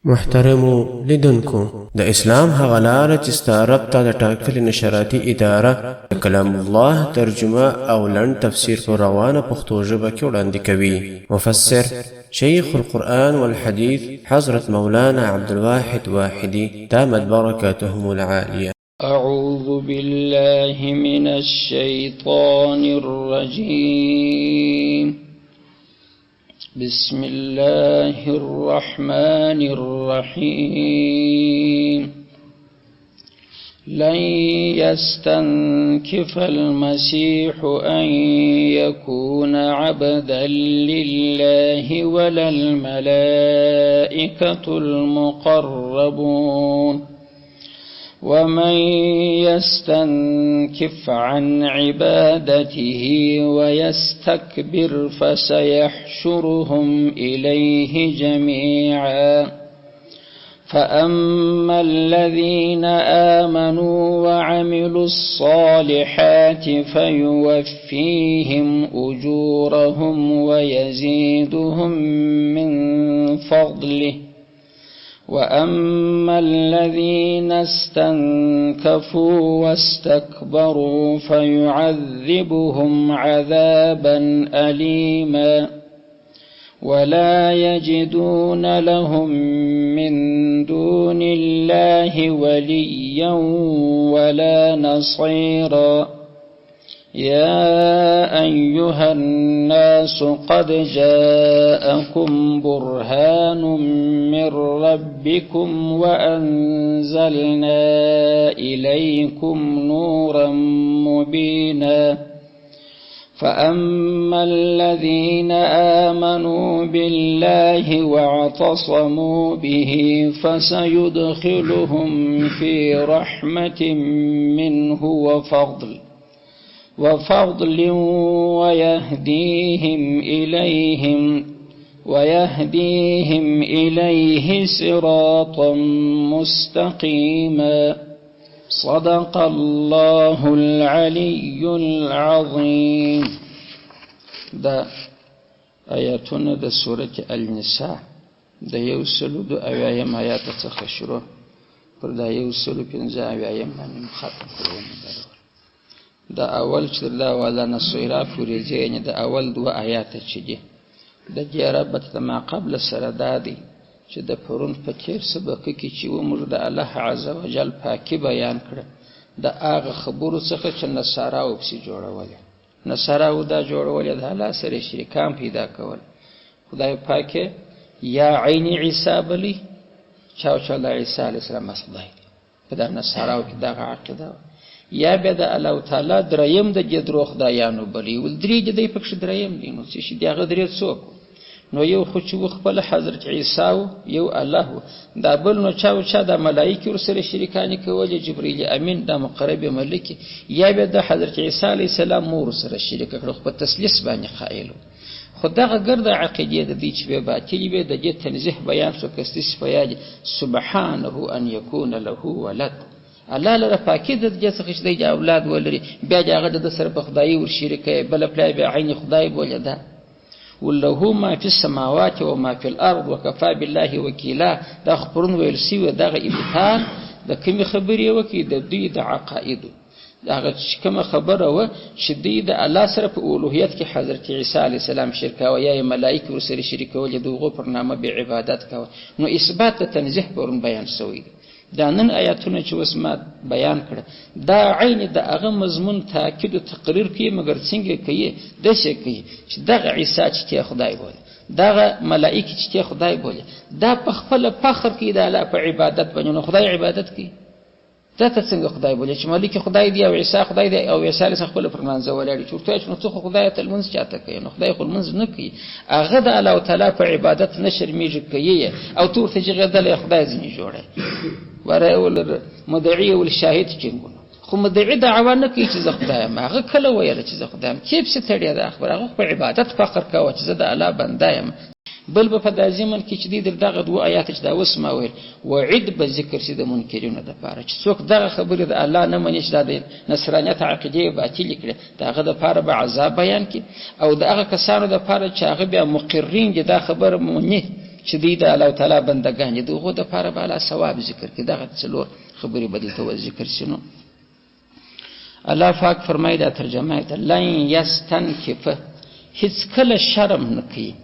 محترمو لیدونکو د اسلام هغه لاره چې ستا رب ته د ټاکلې نشراتي اداره د کلام الله ترجمه او لنډ تفسیر په روانه پښتو ژبه کې وړاندې کوي. مفسر شیخ القرآن والحديث حضرت مولانا عبدالواحد واحدي دامت بركاتهم العالية. أعوذ بالله من الشيطان الرجيم. بسم الله الرحمن الرحيم. لن يستنكف المسيح أن يكون عبدا لله ولا الملائكة المقربون ومن يستنكف عن عبادته ويستكبر فسيحشرهم إليه جميعا. فأما الذين آمنوا وعملوا الصالحات فيوفيهم أجورهم ويزيدهم من فضله. وأما الذين استنكفوا واستكبروا فيعذبهم عذابا أليما ولا يجدون لهم من دون الله وليا ولا نصيرا. يا أيها الناس قد جاءكم برهان من ربكم وأنزلنا إليكم نورا مبينا. فأما الذين آمنوا بالله واعتصموا به فسيدخلهم في رحمة منه وفضل ويهديهم إليه صراطا مستقيما. صدق الله العلي العظيم. دا آیاتونه د سورة النساء د 102 آیات څخه شروع پر دا 115 باندې ختم کړو. دا اول چې دا ولا نصيرا پورې ځینې د اول 2 آیات چې دي د جرابت ما قبل سره دادي چې د پرون په تیر سبق کې چې موږ د الله عز وجل پاکي بیان کړه د هغه خبرو څخه چې نصاراو په جوړول نصاراو دا جوړول د الله سره شریکان پیدا کول. خدای پاکه یا عین عیسی بلی چاو چاله عیسی علیه السلام مصدای په دا نصاراو کې دا عقیده یا به د الله تعالی دریم د جدرو خدایانو بلی ول درې د پکښ دریم دي نو چې دغه درې څوک نو یو خو چې خپل حضرت عیسی یو الله دا بل نو چا د ملائکه سره شریکانی کول جبرئیل امین د مقرب ملک یا به د حضرت عیسی علیه السلام مور سره شریک کړو په تسلیث باندې قائلو. خدغه ګرد عقیده د دې چې به باطل به د دې تنزیه بیان شو کستس پیاج سبحانه ان یکون له ولد. الله لره پاکي د دې څخه چې د اولاد ولري بیا هغه د سره په خدای ور شریک بل پلای به عین خدای بولدا. وله ما في السماوات وما في الارض وكفى بالله وكيلا. دا خبرون ویل سی و دغه ابطال د کوم خبرې وکي د دوی د عقاید دغه کوم خبره و چې د الله سره په اولوهیت کې حضرت عیسی علیه السلام شرک او یا ملائکه ور سره شریک ول دغه پر نامه به عبادت کوي. نو اثبات تنزیه پرون بیان شوی. دا نن آیاتونه چې وسمات بیان کړه دا عین د هغه مضمون تاکید او تقریر کوي مګر څنګه کوي د څه کوي چې دغه عیسی چې خدای بوله دغه ملائکه چې خدای بوله دا په خپل فخر کوي د الله په عبادت باندې نو خدای عبادت کوي دا څنګه خدای بوله چې ملائکه خدای دی او عیسی خدای دی او عیسی علیه خپل فرمانځه ولري چورته چې نو خدای ته المنځ چاته کوي نو خدای خپل منځ نه کوي هغه د الله تعالی په عبادت نشرمیږي کوي او تورته چې غدل خدای ځنی جوړه ورول مدعی ول شاهد چنګو خو مدعی دعوا نه کوي چې زه خدایم هغه کله ویل چې زه خدایم چې څه تړي دا خبر هغه په عبادت فخر کوي چې زه د الله بندایم بل په دازمن کې چې دغه 2 آیات چې دا وسمه ویل وعد به ذکر شي د منکرینو د پاره چې څوک دغه خبره د الله نه مني چې د نصرانیت عقیده باطل کړي دغه د پاره به عذاب بیان کړي او دغه کسانو د پاره چې هغه بیا مقررین دي دا خبره مونږ چې دوی د الله تعالی بندګان دي، د هغو دپاره به الله ثواب ذکر کړي. دغه څلور خبرې به دلته ذکر شي. نو الله پاک فرمایي دا ترجمه یې ده لن یستنکفه، هیڅکله شرم نه کوي.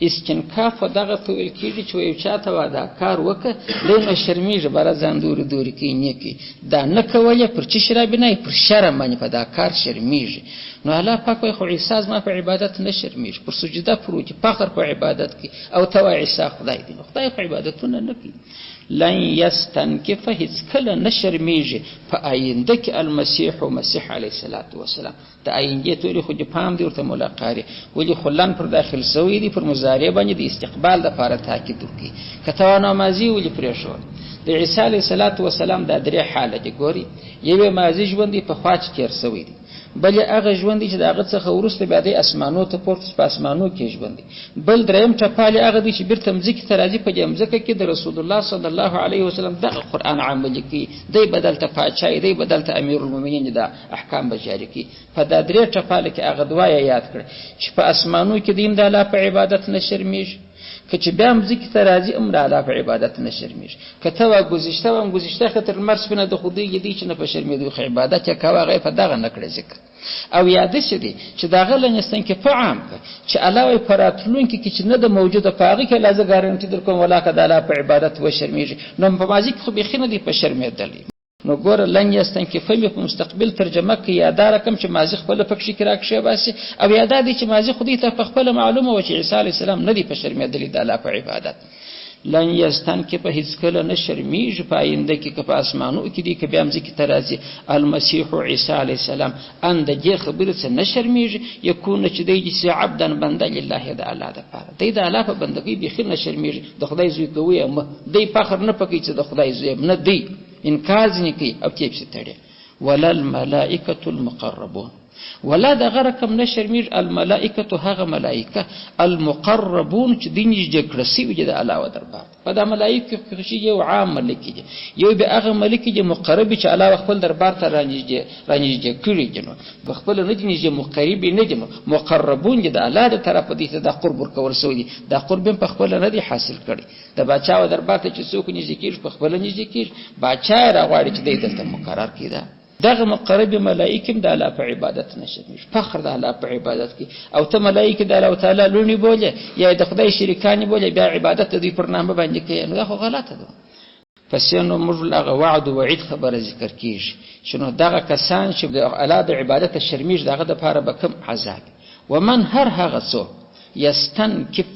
استنکاف دغه ته ویل کېږي چې یو چا ته دا کار وکړه دی نو شرمېږي، بره ځان دورې دورې کوي نه کوي. دا نه کول یې پر څه شي رابنایي؟ پر شرم باندې په دا کار شرمېږي. نو الله پاک وایي خو عیسی زما په عبادت نه شرمېږي، پر سجده پروت فخر په عبادت کې، او ته وایي عیسی خدای دی. نو خدای په عبادتونه نه کوي. لن یستنکفه، هیڅکله نه شرمېږي په آینده کې المسیح مسیح علیه السلام. د آیندې تورې خو دې پام دی ورته مولا قاري، ولې خو لن پر داخل سوی دی، پر مضارع باندې د استقبال دپاره تاکید وکړي. که توانه ماضي ولې پرېښود؟ د عیسی علیه السلام دا درې حاله دي ګوري. یو ماضي ژوند دی، پخوا چې تېر سوی دی. بل هغه ژوند دی چې د هغه څخه وروسته بیا دی اسمانو ته پورته، په اسمانو کې ژوند دی. بل درېیم ټپال هغه دی چې بیرته مځکې ته راځي، په دې مځکه کې د رسول الله صلی الله علیه وسلم دغه قرآن عملي کوي، دی به دلته پاچا، دی به دلته امیرالمؤمنین، دا احکام به جاري کوي. په دا درې ټپاله کې هغه دوه یاد کړه چې په اسمانو کې دیم د الله په عبادت نه شرمېږي، که چې بیا مځکې ته راځي هم د الله په عبادت نه شرمېږي. که ته وا ګذشته وم ګذشته ښه تر لمر سپینه د خدای دی چې نه په شرمېدو، خو عبادت یې کوه، هغه یې په دغه نه کړی ذکر. او یاد شي دی چې د هغه لنستن کې په عام چې الله وي په راتلونکي کې چې نه د موجوده په هغې کې الله زه ګارنټي در کوم ولا که د الله په عبادت وشرمېږي، نو په ماضي کې خو بیخي نه دی په شرمېدلی. نو ګوره لن یستنکفه مې په مستقبل ترجمه کې یادا رقم چې ماضي خپله پکښې کې راکښېباسي، او یادا دی چې ماضي خو دې ته په خپله معلومه وه چې عیسی علیه السلام نه دی په شرمېدلی د الله په عبادت. لن یستنکفه، هیڅکله نه شرمېږي په آینده کې، که په اسمانو کې دی که بیا مځکې ته راځي. المسیح عیسی علیه السلام ان د دې خبرې څه نه شرمېږي، یکونه چې دی چې عبدا بنده لله د الله دپاره، دی د الله په بندګۍ بیخي نه شرمېږي. د خدای زوی کوي مه، دی فخر نه په کوي چې د خدای زوی نه دی، انکار ځینې کوي او تیب شي تړي. ولا الملائکة المقربون، ولا دغه رقم نه شرمېږي الملائکة، هغه ملائکه المقربون چې دوی نږدې کړه سوي دي د الله و دربار. په دا ملائکو کې یو عام ملک دی، یو به هغه ملک دی مقرب چې الله خپل دربار ته رانږدې کړي دي. نو په خپل نه دي نږدې مقرب نه دي، مقربون دي د الله د طرفه دي ته د قرب ورکول سوی دي. دا قرب په خپل نه دي حاصل کړي. د باچا و دربار ته چې څوک نږدې کېږي په خپل نږدې کېږي، باچا یې راغواړي چې دی دلته مقرر کړي. دغه مقرب ملائکه د الله په عبادت نشمېږي، فخر د الله په عبادت کې. او ته ملائکه د الله تعالی لونی بولې یا د خدای شریکانی بولې، بیا عبادت د دوی پر نامه باندې کوي، نو دا خو غلطه ده. پس نو موږ هغه وعد او وعید خبره ذکر کیږي چې نو دغه کسان چې د الله د عبادت شرمېږي دغه دپاره به کوم عذاب. ومن هر هغه څوک یستنکف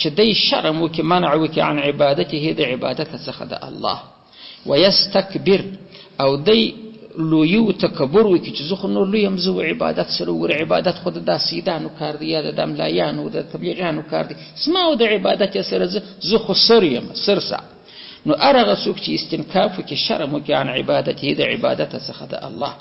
چې دی شرم وکړي، منع وکړي عن عبادته د عبادت څخه د الله، ویستکبر او دی لویو تکبر وکړي چې زه خو نور لوی یم، زه عبادت سره وګوره عبادت خو د سیدانو کار دی یا د املایانو د تبلیغیانو کار دی، زما د عبادت سره زه خو سر یم سرسا. نو هغه څوک چې استنکاف وکړي، شرم وکړي عن عبادته د عبادت څخه د الله،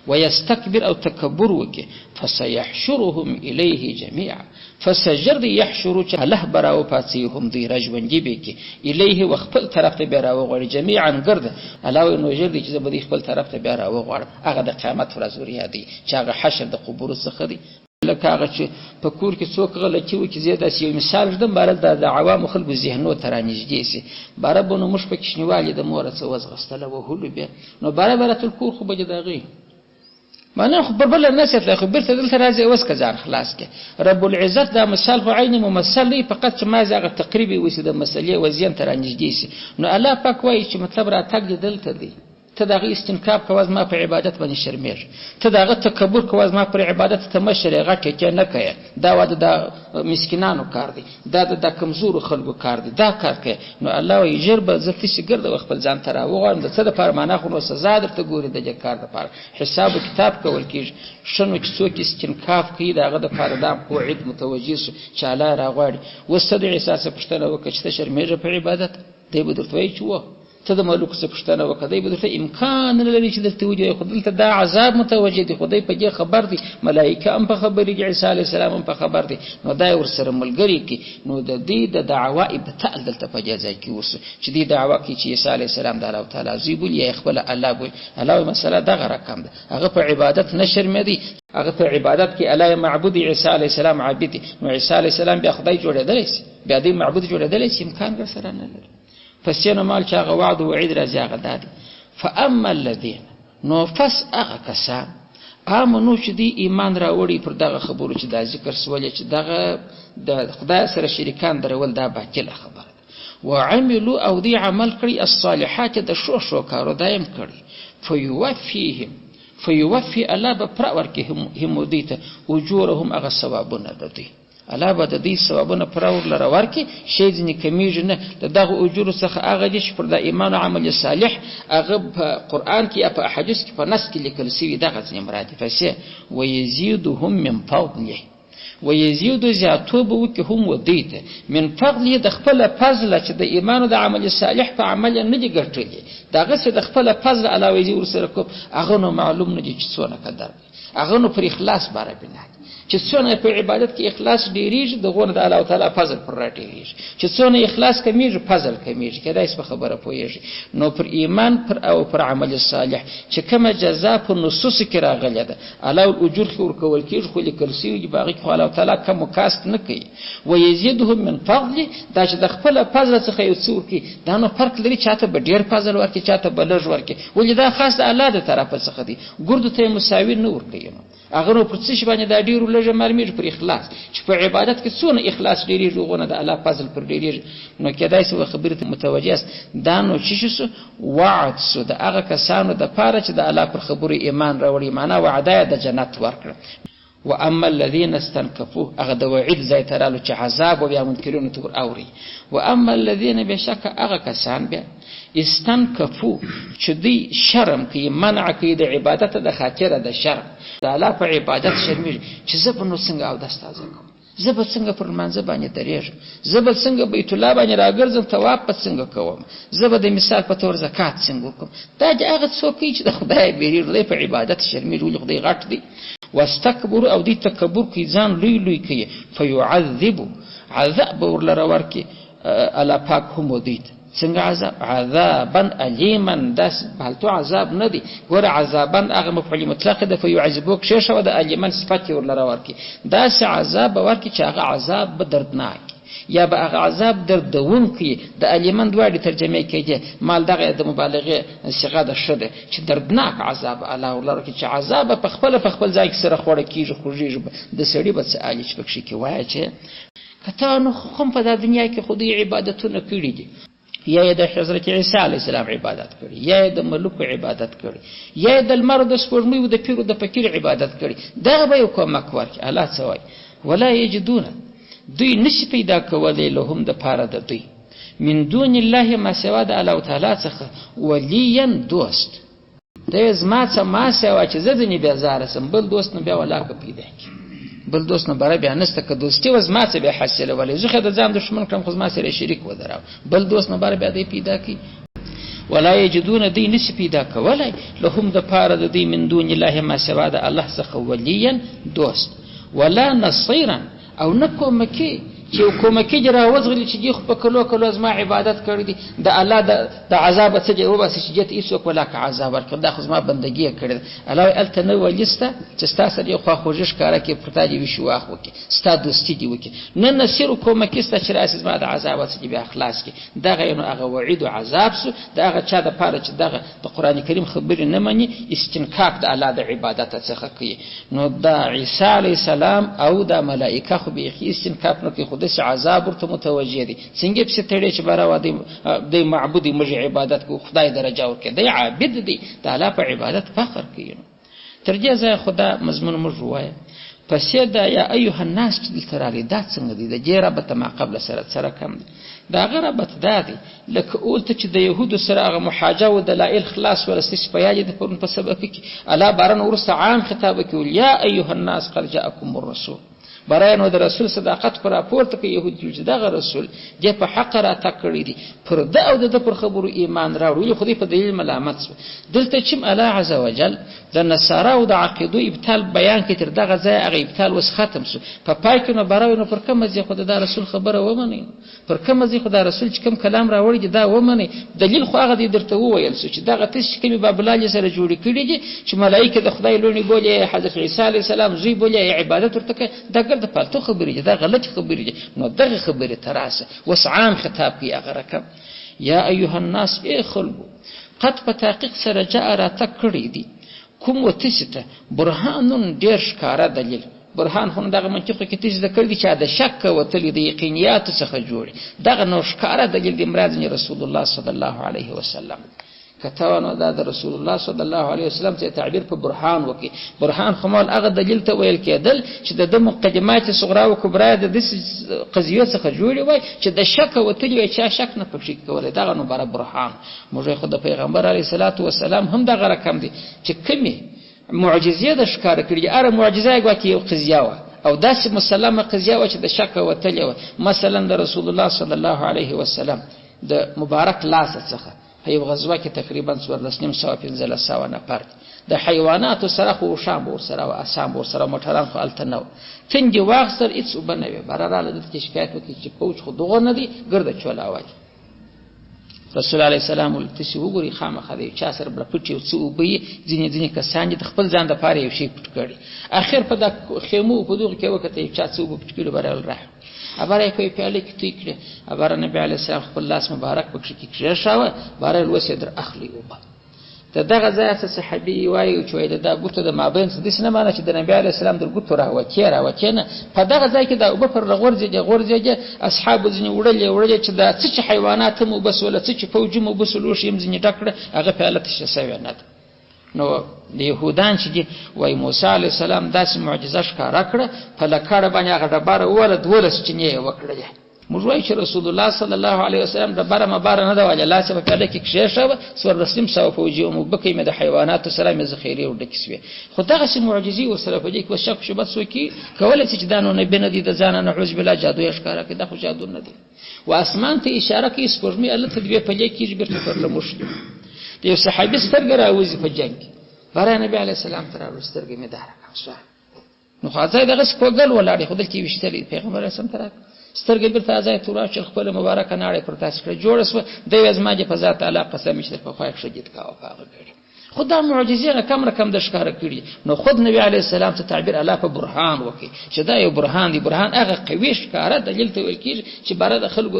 ويستكبر او تکبر وکړي، فسيحشرهم الیه جميعا، فسجر یحشرو چې الله براو پاتې هم دی راژوندي به کې الیه وخپل طرف ته بیا راوغواړي جميعا ګرده الله نو جر دي چې به خپل طرف ته بیا راوغواړي. هغه د قیامت ورځ وریا دی چې هغه حشر د قبور څخه دی. لکه هغه چې په کور کې څوک غلطي وکړي، زیاده یو مثال ژدم باره د عوامو خلکو ذهنو ته رانږدې سي، باره به نو موږ په کشنیوالې د موره څه وزغستله وهلو بیا نو باره تل کور خو به د هغې معنا خو بل الناس ته خو بیرته دلته راځي اوس که ځان خلاص کې. رب العزت دا مثال خو عین ممثل دی، فقط چې ما هغه تقریبي وسی د مسلې وزین ته رانږدې سي. نو الله پاک وایي چې مطلب راتګ دې دلته دی، ته دغه استنکاب کوه ما په عبادت باندې شرمېږ، ته دغه تکبر کوه ما پر عبادت ته مشرې غټې کې نه کوي، دا واده د مسکینانو کار دی، دا د کمزورو خلکو کار دی، دا کار کوي. نو الله وایي ژر به زه تاسې ګرده خپل ځان ته راوغواړم د څه دپاره معنا خو نو سزا درته ګوري د دې کار دپاره حساب و کتاب کول کېږي. ښه نو چې څوک استنکاف کوي د هغه دپاره دا قوعید متوجه سو چې الله یې راغواړي. اوس ته د عیسی څه پوښتنه وکړه چې ته شرمېږه په عبادت، دی به درته وایي چې وه. ته د ملوک څه پوښتنه وکړه، دی به درته امکان نه لري چې درته ووایي، خو دلته دا عذاب متوجه دی، خدای په دې خبر دی، ملایکه هم په خبر دي، عیسی علیه السلام هم په خبر دی. نو دا یې ورسره ملګري کړي. نو د دې د دعوا ابتال دلته په دې ځای کې وسو چې دې دعوا کوي چې عیسی علیه السلام د الله تعالی زوی بولي یا خپله الله بولي. الله وایي مسله دغه رقم ده، هغه په عبادت نه شرمېدی، هغه په عبادت کې الله معبود عیسی علیه السلام عابد. نو عیسی علیه السلام بیا خدای جوړېدلی سي، بیا دوی معبود جوړېدلی چې امکان ورسره نه لري. پسې نو مال چې هغه وعد و وعید راځي هغه دا دی فاما الذین نو پس هغه کسان آمنو چې دی ایمان راوړي پر دغه خبرو چې دا ذکر سولې چې دغه د خدای سره شریکان درول دا باطله خبره ده. وعملوا او دی عمل کړي الصالحات د شو کارو دایم کړي فیوفي الله به پر ورکې هم دوی ته اجورهم هغه ثوابونه د دوی الله به د دې ثوابونه پر ورلره ورکې شی ځینې کمیږي نه د دغه اجورو څخه هغه دي چې پر د ایمان او عمل صالح هغه په قرآن کې یا په احادیث کې په نص کې لیکل سوي دغه ځینې مرادفه سي ویزیدهم من فضله ويزيد زیاتو به وکي هم ودیته من فضل د خپل فضل چې د ایمان او د عمل صالح په عمل نه دي ګټلي دغه څه د خپل فضل علاوه یې ورسره کوم هغه نو معلوم نه دي چې څونه قدر هغه نو پر اخلاص باره بنا چې څونه په عبادت کې اخلاص ډیریږي دغه د الله تعالی فضل پر راټیږي چې څونه اخلاص کمیږي فضل کمیږي کله هیڅ خبره پوهیږي نو پر ایمان پر او پر عمل صالح چې کومه جزاء په نصوص کې راغله ده علاوه الاجور خو ورکول کېږي خو لیکل سوي باغی خو الله تعالی کوم کاست نه کوي ويزيدهم من فضل دا چې د خپل فضل څخه یو څور کې دا نو فرق لري چاته به ډیر فضل ورکړي چاته به لږ ورکړي ولې دا خاص د الله د طرفه څخه دی ګردو ته مساوي نه ورکړي هغه نو پر څه شي باندې دا ډیرو لږه مرمیږي پر اخلاص چې په عبادت کې څونه اخلاص ډیریږي غونه د الله فضل پر ډیریږي نو کېدای شي خبرته متوجه است دا نو چې شو وعد سو د هغه کسانو د پاره چې د الله پر خبرو ایمان راوړي معنا وعده د جنت ورکړه واما الذين استنكفوا هغه د وعید ځای ترالو چې عذاب او بیا منکرونو تور اوري واما الذين بشک هغه کسان بیا استنكفوا چې دی شرم کوي منع کوي د عبادت د خاطر د شرم د الله په عبادت شرمېږي چې زه به نو څنګه او دستازه کوم زه به څنګه پر منځ باندې درېږم زه به څنګه بیت الله باندې راګرځم طواف به څنګه کوم زه به د مثال په تور زکات څنګه کوم دا هغه څوک چې د خدای بیریږي په عبادت شرمېږي ولې خدای غټ دی واستكبر او دي تکبر کی ځان لوی لوی کوي فيعذب عذاب ورلره ورکی الله پاک هم دي څنګه عذاب عذابا الیما داس بلتو عذاب نه دی ګور عذابا هغه مفعول مطلق ده فيعذبوک شی شو د الیمن صفات ورلره ورکی داس عذاب ورکی چې هغه عذاب بدردناک یا به هغه عذاب دردون کی د الیمن دواړي ترجمه کیږي مال دغه د مبالغه صيغه ده شده چې دردناک عذاب الله ولر کی چې عذاب په خپل ځای کې سره خوړه کیږي خوږي د سړي به څه الی چې پکې کې وای چې کته نو خو په د دنیا کې خودي عبادتونه کړی دي یا د حضرت عیسی علیه السلام عبادت کړي یا د ملوک عبادت کړي یا د المرد سپورمي او د پیرو د فقیر عبادت کړي دا به یو کوم مکوار کې الله څوای ولا یجدون دوی نشي پیدا کولای لهم د پاره د دوی من دون الله ما سوا د الله تعالی څخه ولیا دوست د زما څخه ما سوا چې زه د نه بیزار سم بل دوست نه بیا ولا ک پیدا کی بل دوست نه بره بیا نسته ک دوستي و زما څخه به حاصله ولې زه د ځام دشمن کړم خو زما سره شریک و دراو بل دوست نه بره بیا دی پیدا کی ولا یجدون دی نشي پیدا کولای لهم د پاره د دوی من دون الله ما سوا د الله څخه ولیا دوست ولا نصيرا او نه کومکی چې کومکی جرا وزغلی چې دی خو په کلو زما عبادت کړی دي د الله د عذاب څخه جواب چې جت ایسو کولا ک عذاب ورکړه د خو زما بندگی کړی الله الته نو ولسته چې تاسو دی خو خوښش کاره کې پرتاجي وشو واخ وکي ستاسو دوستي دی وکي نه نصير کومکی ست چې راس زما د عذاب څخه به اخلاص کی دغه نو هغه وعید او عذاب سو دغه چا د پاره چې دغه د قران کریم خبرې نه مني استنکاف د الله د عبادت څخه کوي نو د عیسی علی السلام او د ملائکه خو به استنکاف نه کوي د عذاب ورته متوجه دي څنګه په ستړي چې بارا وادي د معبودي مج عبادت کو خدای درجه ورکړي دی عابد دی تعالی په عبادت فخر کوي ترجیح ځای خدا مضمون مج وایي پس دا یا ایها الناس چې ترالی دا څنګه دي د جربته ما قبل سره کم دي دا غربت دادي لکه اولته چې د يهودو سره هغه محاجه او دلایل خلاص ورسtis په یاد په سبب کې الا بارن ورسته عام خطاب کوي یا ایها الناس قد جاءكم الرسول برای نو د رسول صداقت پر راپورته کوي يهودي چې دغه رسول د په حق را تکړی دي پر د او د پر خبرو ایمان راوړي خو دې په دلیل ملامت شو دلته چې الله عز وجل د نصارا او د عقیدو ابطال بیان کې تر دغه ځای هغه ابطال وس ختم شو په پای کې نو برای نو پر کوم ځای خو د رسول خبره ومني پر کوم ځای ورځي خو دا رسول چې کوم کلام راوړی دی دا ومنئ. دلیل خو هغه دی درته وویل سو چې دغه تاسې چې کومې بابلالې سره جوړې کړي دي چې ملایکې د خدای لوڼې بولي، حضرت عیسی علیه السلام زوی بولي، عبادت ورته کوي، دا ګرد فالتو خبرې دي، دا غلطې خبرې دي. نو دغه خبرې ته راسه. اوس عام خطاب کوي هغه رقم یا ایها الناس ای خلکو قد په تحقیق سره جاء راتګ کړی دي کوم وتاسې ته برهانون ډېر ښکاره دلیل. برهان خو دغه منطق کې تاسې د کړی دي چې د شک وتلي د یقینیاتو څخه جوړي، دغه نو ښکاره دلیل دی مراد رسول الله صلی الله علیه وسلم. کته نو دا د رسول الله صلی الله علیه وسلم ته تعبیر په برهان وکي. برهان خو مال هغه دلیل ته ویل کېدل چې د مقدمات صغرا او کبرا د قضیو څخه جوړي وای چې د شک وتلي وای چې شک نه پکې کولای، دغه نو بر برهان. موږ خو د پیغمبر علیه الصلاۃ والسلام هم دغه رقم دي چې کمی معجزې د ښکار کړي، اره معجزه یې واکې یو قضیه و او داسې مسلمه قضیه و چې د شک وتلې و. مثلا د رسول الله صلی الله علیه وسلم د مبارک لاس څخه په یو غزوه کې تقریبا 1415 نفر د حیواناتو سره خو شام ورسره او اسام ورسره موټران خو هلته نه و، تنګې واخیستل هېڅ اوبه نه وې. بهر راله دلته کې شکایت وکړي چې پوج خو دغه نه دي ګرده چوله اواجي. رسول علیه السلام ول تاسې وګورئ خامخا د یو چا سره بله پټ یو څه اوبه یې ځینې کسان د خپل ځان دپاره یو شی پټ کړي. اخر په دا خیمو په دغو کې وکته یو چا څه اوبه پټ کړي بریال راح اباره یې په یو پیاله کې توی کړې. اباره نبي علیه السلام خپل لاس مبارک پکښې کې کېښاوه، بهرال اوس یې در اخلي اوبه. د دغه ځایه څه صحابي وایي چې وایي د دا ګوتو د مابین څه داسې نه معنی چې د نبي علیه السلام در ګوتو راوکې نه، په دغه ځای کې دا اوبه پر غورځېږي. اصحابو ځینې وړلې چې دا څه چې حیوانات هم اوبه سوله، څه چې فوج هم اوبه سول، اوښ هم ځینې ډک کړه، هغه پیاله تشه سوې نه ده. نو د یهودان چې دي وایي موسی علیه السلام داسې معجزه ښکاره کړه، په لکړه باندې هغه ډبره ووله 12 چینې یې وکړلې. موږ وایو چې رسول الله صلی الله علیه وسلم ډبره مباره نه ده وایي، لاس یې په پیاله کې کښېښوه، 1400 فوجي هم اوبه کوي، مې د حیواناتو سره مې ذخیرې ورډکې سوې. خو دغسې معجزې ورسره په دې کې شک شبهه څوک کولی شي چې دا نو نبي نه دي د ځانه نعوذ بالله جادو یې ښکاره کړي، دا خو جادو نه دی. و اسمان ته اشاره کوي سپوږمۍ هلته دوې پلې کېږي بېرته پر لموښ دي. د یو صحابي سترګه راوځي په جنګ کې، برای نبی علیه السلام ته راوړي سترګې مې دا رقم شوه. نو خو ځای دغسې کوږل ولاړې خو دلته یې ویشتلې پیغمبر علیه السلام ته راکړه سترګې بېرته ځای ته وراچل، خپله مبارکه ناړې پر تاسې کړه جوړه شوه. دی وایي زما دې په ذات تعالی قسم چې در په خوا یې ښه جد کاوه په هغه ګړي. خو دا معجزې رقم د ښکاره کړي. نو خود نبي علیه السلام ته تعبیر الله په برهان وکړي چې دا یو برهان دی. برهان هغه قوي ښکاره دلیل ته ویل کېږي چې باره د خلکو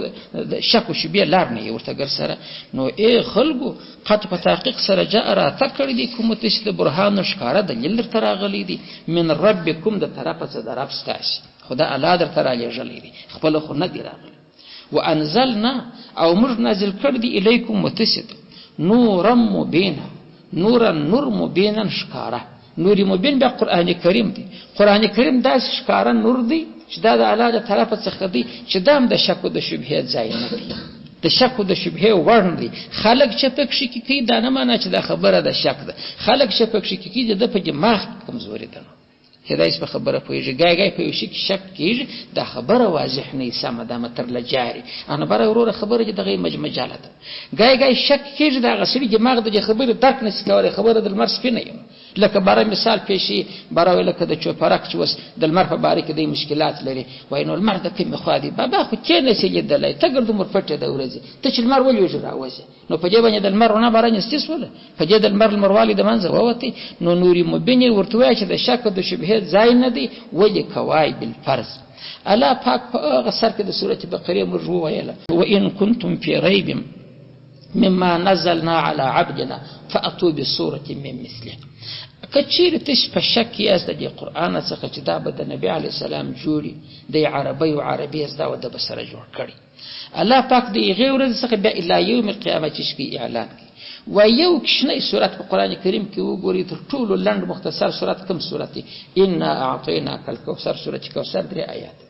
د شک و شبهې لار نه یې ورته ګر سره. نو ای خلکو قد په تحقیق سره جاء راتګ کړي دي کومو تاسې د برهان ښکاره دلیل درته راغلی دی من ربکم د طرفه څه د رب ستاسې، خدا الله درته رالیږلی دی، خپله خو نه دی راغلی. وانزلنا او موږ نازل کړي دي الیکم وتاسې ته نورا مبینا، نورا نور مبینا ښکاره. نور مبین بیا قرآن کریم دی. قرآن کریم داسې ښکاره نور دی چې دا د الله د طرفه څخه دی چې دا هم د شک و د شبهې ځای نه دی، د شک و د شبهې وړ نه دی. خلک چې پکښې کې کوي دا نه معنی چې دا خبره د شک ده، خلک چې پکښې کې کوي د په دماغ کمزوري ده. هدایت په خبره پوهېږي، ګای په یو شي کې شک کېږي، دا خبره واضح نه سمه ده مترله جاري انا بره وروره خبره چې دغه مجاله ده. ګای شک کېږي د هغه سړي دماغ د خبرې درک نشي کولی، خبره د لمر سپینه یم لکه باره مثال پیشي باره وی لکه د چوپرک چې اوس د لمر په باره کې د مشکلات لري، وایي نو لمر د کومې خوا دی بابا خو کې نشي لیدلی، ته ګرد عمر پټې د ورځې ته چې لمر ولې وژې راوځي، نو په دې باندې د لمر رڼا باره نستې سوله، په دې د لمروالي د منځه ووتې. نو نوري مبین یې ورته وایي چې د شک د شبهې ځای نه دی، ولې کوای بالفرض. الله پاک په هغه سر کې د سورة بقرې موږ وویله وان کنتم فی ریب مما نزلنا علی عبدنا فاتوا بصورة من مثله. کچیر تش په شک یاست د قرآن څخه چې دا به د نبی علیه السلام جوړي د عربی او عربي زده و د بسره جوړ کړي. الله پاک د هغې ورځې څخه بیا الی یوم القیامه چې شپې اعلان کړي. و یو کشنی صورت په قرآن کریم کې وګورئ تر ټولو لنډ مختصر صورت کوم صورت دی؟ انا اعطیناک الکوثر صورت کوثر 3 آیات دی.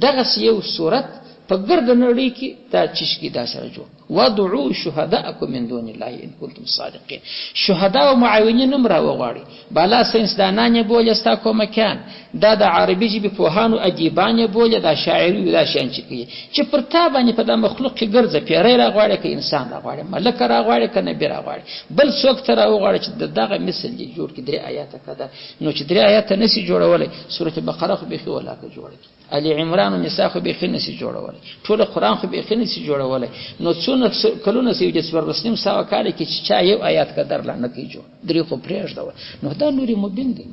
دغسې یو صورت په ګرد نړۍ کې دا چشکي دا سره جوړ. وادعوا شهداءکم من دون الله ان کنتم صادقین. شهدا او معاونین هم راوغواړي، بالا ساینسدانان یې بولي ستا کومکیان، دا د عربي ژبې پوهانو ادیبان یې بولي، دا شاعري دا شیان چې کوي چې پر تا باندې په دا مخلوق کې ګرځه پیری راغواړي که انسان راغواړي، ملک راغواړي که نبي راغواړي، بل څوک ته راوغواړي چې دغه مثل یې جوړ کړي 3 آیاته کده. نو چې 3 آیاته نسی جوړولی سورة بقره خو بیخي ولاکه جوړه کړي، آل عمران و نساء خو بیخي نسی جوړولی. جوړولی ټوله قرآن خو بیخي نه شي جوړولی نو څونه کلونه سي چې څوارلس نیم سوه کاله کې چې چا یو آیات قدر لا نه کوي جوړ درې خو پرېږده نو دا نور مبین دی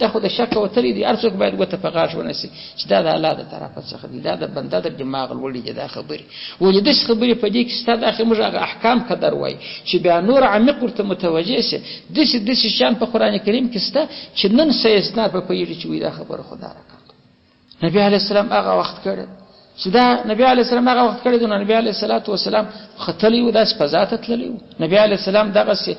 دا خو د شک وتلی دي هر څوک باید ګوته په غاښ ونیسي چې دا د الله د طرفه څخه دي دا د بنده د دماغ لوړې دي دا خبرې ولې داسې خبرې په دې کې ستا داخل موږ هغه احکام قدر وایي چې بیا نور عمیق ورته متوجه سي داسې شیان په قرآن کریم کې شته چې نن سیاسنا په پوهېږي چې وایي دا خبره خو دا راکړه نبي علیه السلام هغه وخت کړی چې دا نبی علیه السلام هغه وخت کړی دی نو نبی علیه السلام ختلی و داسې فضا ته تللی و نبی علیه السلام دغسې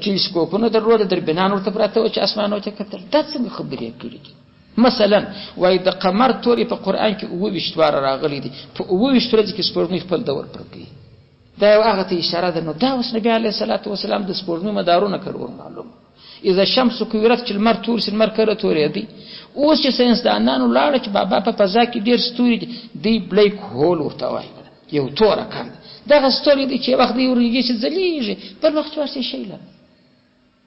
ټیلیسکوپونه درلوده دربینان ورته پراته وه چې اسمانو ته کتل دا څنګه خبرې کړي دي مثلا وایي د قمر تورې په قرآن کې 28 واره راغلی دي په 28 ورځې کې سپوږمۍ خپل دور پر کوي دا یو هغه ته اشاره ده نو دا اوس نبی علیه السلام د سپوږمۍ مدارونه کړ معلوم اذا الشمس کورت چې لمر تور سي لمر کله تورېدی اوس چې ساینسدانانو لاړه چې بابا په فضا کې ډېر ستوري دي دی بلیک هول ورته وایي یو توره کنده دغه ستوري دي چې وخت دی ورېږي چې ځلیږي بل وخت ورسې شی له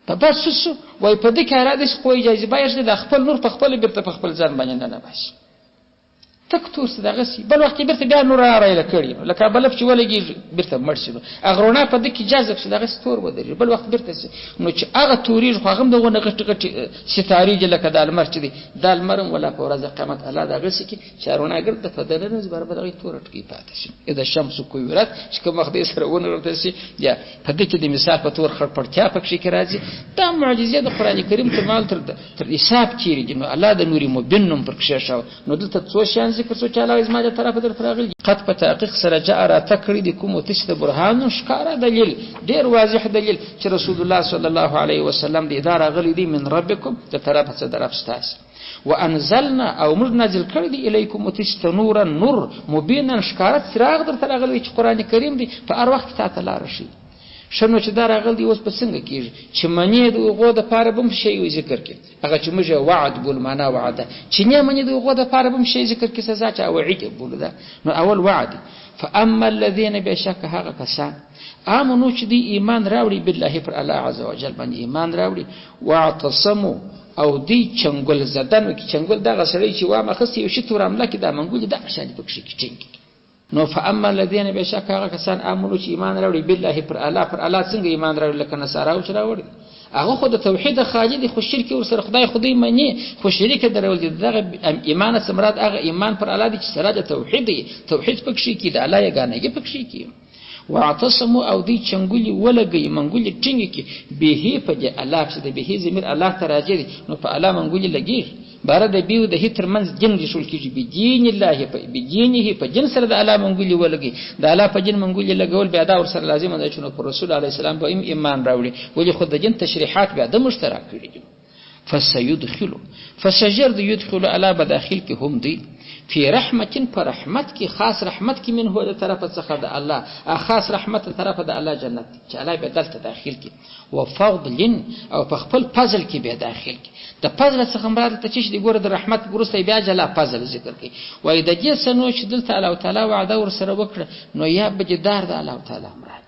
په بس سو وایي په دې کې اراده خو اجازه باید د خپل نور په خپل بیرته په خپل ځان باندې نه باسي تک تور څه دغه سي بل وخت بیرته بیا نور راایله کړي لکه بلف چې ولګي بیرته مړ شي اغرونه په دې کې جذب شي دغه ستور ودري بل وخت بیرته سي نو چې هغه توري خو هغه دغه غټ ستاري چې لکه د المر چې دي د المرم ولا په ورځ قیامت الله دغه سي کې چارونه ګرځي په دغه نس برابر دغه تور ټکی پاتې شي اذا الشمس کورت چې کوم وخت یې سره ونرته سي یا په دې کې د مثال په تور خړ پړتیا پکې کې راځي دا معجزې د قران کریم تر حساب چیرې نو الله د نوري مبین نوم پر کې شاو نو دلته څو شان ذکر څو چاله از ما د طرف در تراغلی قد په تحقیق سره جاء را تکړی د کوم تشد برهان ښکارا دلیل ډیر واضح دلیل چې رسول الله صلی الله علیه وسلم د اداره غلی دی من ربکم د طرف څخه درف ستاس وانزلنا او موږ نازل کړی دی الیکم تشد نورا نور مبینا ښکارا څراغ در تراغلی چې قران کریم دی په هر وخت ته لار شي شنو چې دا راغل دی اوس په څنګه کېږي چې منی د اوغو د پاره بم شی ذکر کې هغه چې موږ وعد بول معنا وعده چې نه منی د اوغو د پاره بم شی ذکر کې سزا چې وعید بول ده نو اول وعد فاما الذين بشك هغه کسان امنو چې دی ایمان راوړي بالله پر الله عز وجل باندې ایمان راوړي واعتصموا او دی چنګل زدن کې چنګل دغه سړی چې وامه خسي یو شی تورامله کې د منګول د شان پکې کې نو فاما الذين بشك هغه کسان امنو چې ایمان راوړي بالله پر الله څنګه ایمان راوړي لکه نصارا او راوړي هغه خو د توحید خالد خو شرک ور سره خدای معنی خو شریک درول دي دغه ایمان سمراد هغه ایمان پر الله دي چې سره د توحید پکې کې د الله یګانګي پکې کې واعتصموا او دی چنګولي ولګي منګولي ټینګي کې به په دې الله چې د به زمير الله تراجي نو په الله منګولي لګي بار د بیو د هتر منځ جن رسول کیږي به دین الله په دینه په جن سره د الله منګولي ولګي د الله په جن منګولي لګول بیا دا ور سره لازم ده چې نو پر رسول الله سلام په ایمان راوړي ولې خود د جن تشریحات بیا د مشترک کړي فسيدخلوا فسجر يدخل على بداخل کې هم دی فی رحمت پر رحمت کی خاص رحمت کی من هو د طرف څخه د الله خاص رحمت طرف د الله جنت چې الله به دلته داخل کی او فضل او په خپل فضل کې به داخل کی د فضل څخه مراد ته چې د ګوره د رحمت ګورسته بیا جلا فضل ذکر کی وای د دې سنو چې دلته الله تعالی وعده ور سره وکړه نو یا بجدار د الله تعالی مراد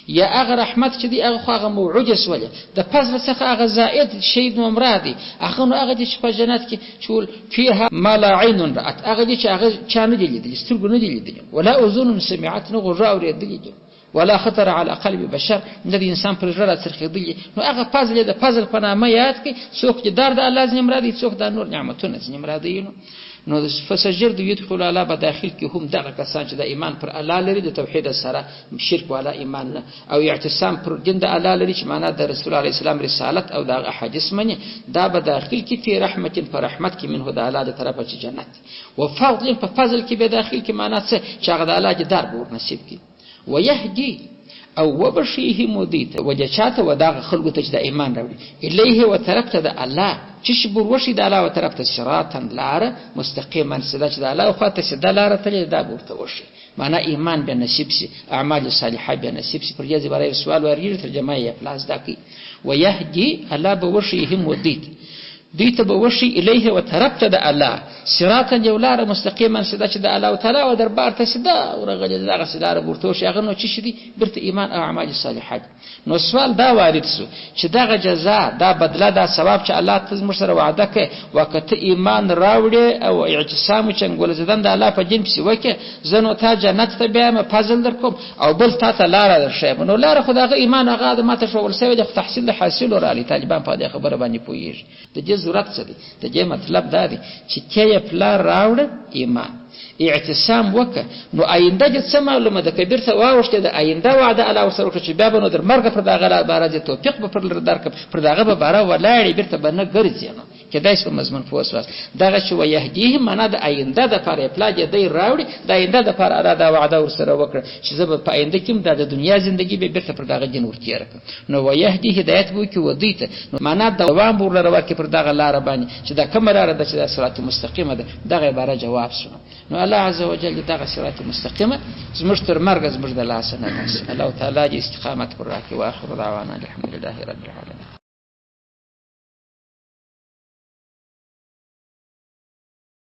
یا هغه رحمت چې دی هغه خو هغه موعجس ولا د فضل څخه هغه زائد شی نو مرادي هغه نو هغه چې په جنت کې چول فيها ما لا عين رات هغه چې هغه چانه دی لیدل سترګو نه دی لیدل ولا اذن سمعت نو غوړه اوریدل ولا خطر على قلب بشر د انسان پر زړه څرخېدلی نو هغه فضل د فضل په نامه یاد کې څوک چې دار د الله زنه مرادي څوک د نور نعمتونه زنه مرادي نو فسجر د يدخل على بداخل کې هم دغه کسان چې د ایمان پر الله لري د توحید سره شرک ولا ایمان نه او اعتصام پر دین د الله لري چې معنا د رسول الله اسلام رسالت او د احادیث منی دا بداخل کې په رحمت پر رحمت کې منه د الله د طرفه چې جنت او فضل په فضل کې بداخل کې معنا څه چې هغه د الله د دار بور نصیب کی ويهدي او وبشيه مديت وجچاته وداغه خلقو ته د ایمان راوړي الیه وترکته د الله چې شبور وشي د الله وترکته صراطا لار مستقیما سدا چې د الله خو ته سدا لار ته دا ورته وشي معنا ایمان به نصیب سي اعمال صالحه به نصیب سي پر دې برای سوال ورګي ترجمه یې پلاس دکی ويهدي الله به وشيه مديت دوی ته به وشي الیه و طرف ته د الله صراطا یو لاره مستقیما سده چې د الله تعالی و دربار ته سده ورغلې دغسې لاره به ورته وشي هغه نو څه شي دي بیرته ایمان او اعمال صالحات. نو سوال دا وارد سو چې دغه جزا دا بدله دا ثواب چې الله ته زموږ سره وعده کوي وکته ایمان راوړې او اعتصام چنګول زدن د الله په دین پسې وکړې زه نو تا جنت ته بیایم فضل در کوم او بل تا ته لاره در ښیم. نو لاره خو د هغه ایمان هغه د ماته ښوول سوی دی خو تحصیل د حاصل راغلی طالبان په دې خبره باندې پوهېږي. د دې ضرورت څه دی؟ د دې مطلب دا دی چې ته یې پلار راوړه ایمان اعتصام وکړه نو آینده دې څه معلومه ده که بیرته واوښتې د آینده وعده الله ورسره وکړه چې بیا به نو در مرګه پر دغه باره دې توفیق به پر درکړه پر دغه به باره ولاړې بیرته به نه ګرځې. نو کېدای شي په مضمون پوه سواست دغه چې ویهدیهم معنا د آینده دپاره یې پلا دې دی راوړي د آینده دپاره الله دا وعده ورسره وکړه چې زه به په آینده کې هم دا د دنیا زندګي به بیرته پر دغه دین ورتېره کړم. نو ویهدي هدایت به وکړي و دوی ته نو معنا دوام به ورله ورکړي پر دغه لاره باندې چې دا کومه لاره ده چې دا صراط مستقیمه ده. دغه عباره جواب شو. نو الله عز وجل دغه صراط مستقیمه زموږ تر مرګه زموږ د لاسه نه باسي. الله تعالی دې استقامت پر راکړي. واخر دعوانا الحمد لله رب العالمین.